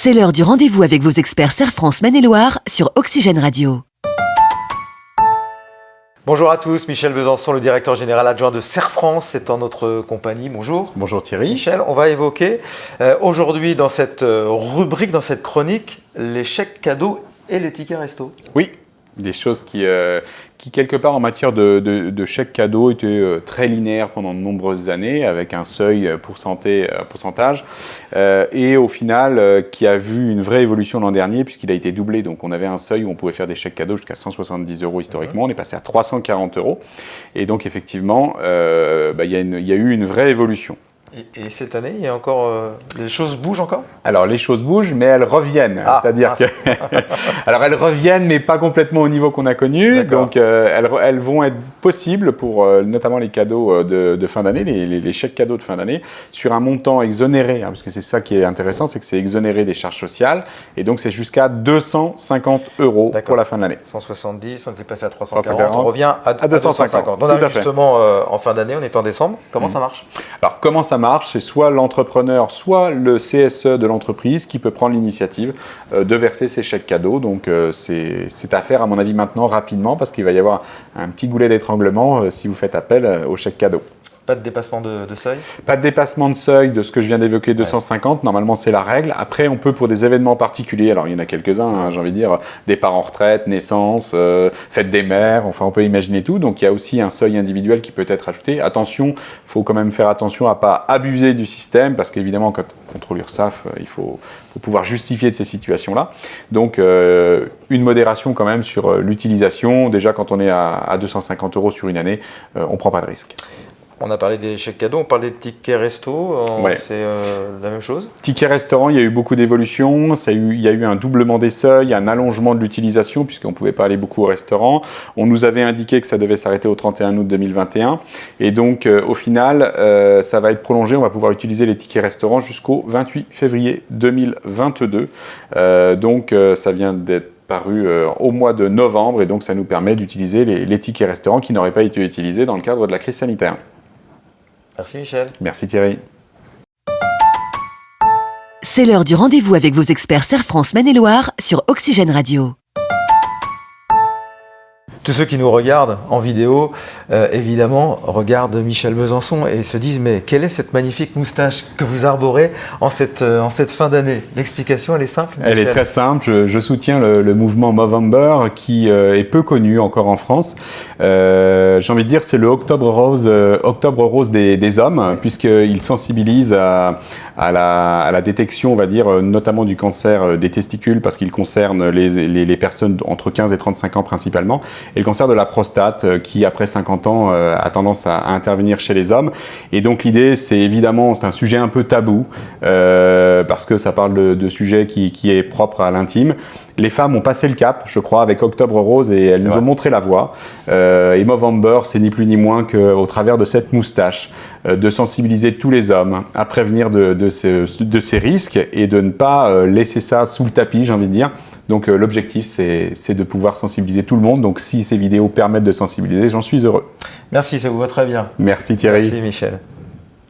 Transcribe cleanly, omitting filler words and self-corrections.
C'est l'heure du rendez-vous avec vos experts Serre France Maine-et-Loire sur Oxygène Radio. Bonjour à tous, Michel Besançon, le directeur général adjoint de Serre France, est en notre compagnie. Bonjour. Bonjour Thierry. Michel, on va évoquer aujourd'hui dans cette rubrique, dans cette chronique, les chèques cadeaux et les tickets resto. Oui, des choses qui quelque part en matière de chèques cadeaux étaient très linéaires pendant de nombreuses années avec un seuil pourcentage et au final qui a vu une vraie évolution l'an dernier puisqu'il a été doublé. Donc on avait un seuil où on pouvait faire des chèques cadeaux jusqu'à 170 € historiquement, on est passé à 340 € et donc effectivement il y a eu une vraie évolution. Et cette année, il y a encore les choses bougent encore ? Alors les choses bougent, mais elles reviennent. C'est-à-dire que alors elles reviennent, mais pas complètement au niveau qu'on a connu. Donc elles vont être possibles pour notamment les cadeaux de fin d'année, les chèques cadeaux de fin d'année, sur un montant exonéré, parce que c'est ça qui est intéressant, c'est que c'est exonéré des charges sociales, et donc c'est jusqu'à 250 € pour la fin de l'année. 170, on est passé à 340, on revient à 250. On arrive justement en fin d'année, on est en décembre. Comment ça marche ? Alors comment ça marche, c'est soit l'entrepreneur, soit le CSE de l'entreprise qui peut prendre l'initiative de verser ses chèques cadeaux. Donc c'est à faire à mon avis maintenant rapidement parce qu'il va y avoir un petit goulet d'étranglement si vous faites appel aux chèques cadeaux. Pas de dépassement de seuil ? Pas de dépassement de seuil de ce que je viens d'évoquer, 250. Normalement, c'est la règle. Après, on peut pour des événements particuliers, alors il y en a quelques-uns, j'ai envie de dire, départ en retraite, naissance, fête des mères, enfin on peut imaginer tout. Donc il y a aussi un seuil individuel qui peut être ajouté. Attention, il faut quand même faire attention à ne pas abuser du système parce qu'évidemment, quand on contrôle l'URSSAF, il faut pouvoir justifier de ces situations-là. Donc une modération quand même sur l'utilisation. Déjà, quand on est à 250 € sur une année, on ne prend pas de risque. On a parlé des chèques cadeaux, on parle des tickets resto, c'est la même chose ? Tickets restaurant, il y a eu beaucoup d'évolutions, il y a eu un doublement des seuils, un allongement de l'utilisation puisqu'on ne pouvait pas aller beaucoup au restaurant. On nous avait indiqué que ça devait s'arrêter au 31 août 2021 et donc au final, ça va être prolongé, on va pouvoir utiliser les tickets restaurants jusqu'au 28 février 2022. Donc ça vient d'être paru au mois de novembre et donc ça nous permet d'utiliser les tickets restaurants qui n'auraient pas été utilisés dans le cadre de la crise sanitaire. Merci Michel. Merci Thierry. C'est l'heure du rendez-vous avec vos experts Serre France Maine-et-Loire sur Oxygène Radio. Tous ceux qui nous regardent en vidéo, évidemment, regardent Michel Besançon et se disent « Mais quelle est cette magnifique moustache que vous arborez en cette fin d'année ?» L'explication, elle est simple, Michel. Elle est très simple. Je soutiens le mouvement Movember qui est peu connu encore en France. J'ai envie de dire c'est le octobre rose des hommes, puisqu'il sensibilise à la détection, on va dire, notamment du cancer des testicules, parce qu'il concerne les personnes entre 15 et 35 ans principalement, et le cancer de la prostate qui, après 50 ans, a tendance à intervenir chez les hommes. Et donc l'idée, c'est un sujet un peu tabou, parce que ça parle de sujet qui est propre à l'intime. Les femmes ont passé le cap, je crois, avec Octobre Rose et elles nous ont montré la voie. Et Movember, c'est ni plus ni moins qu'au travers de cette moustache, de sensibiliser tous les hommes à prévenir de ces risques et de ne pas laisser ça sous le tapis, j'ai envie de dire. Donc l'objectif, c'est de pouvoir sensibiliser tout le monde. Donc si ces vidéos permettent de sensibiliser, j'en suis heureux. Merci, ça vous va très bien. Merci Thierry. Merci Michel.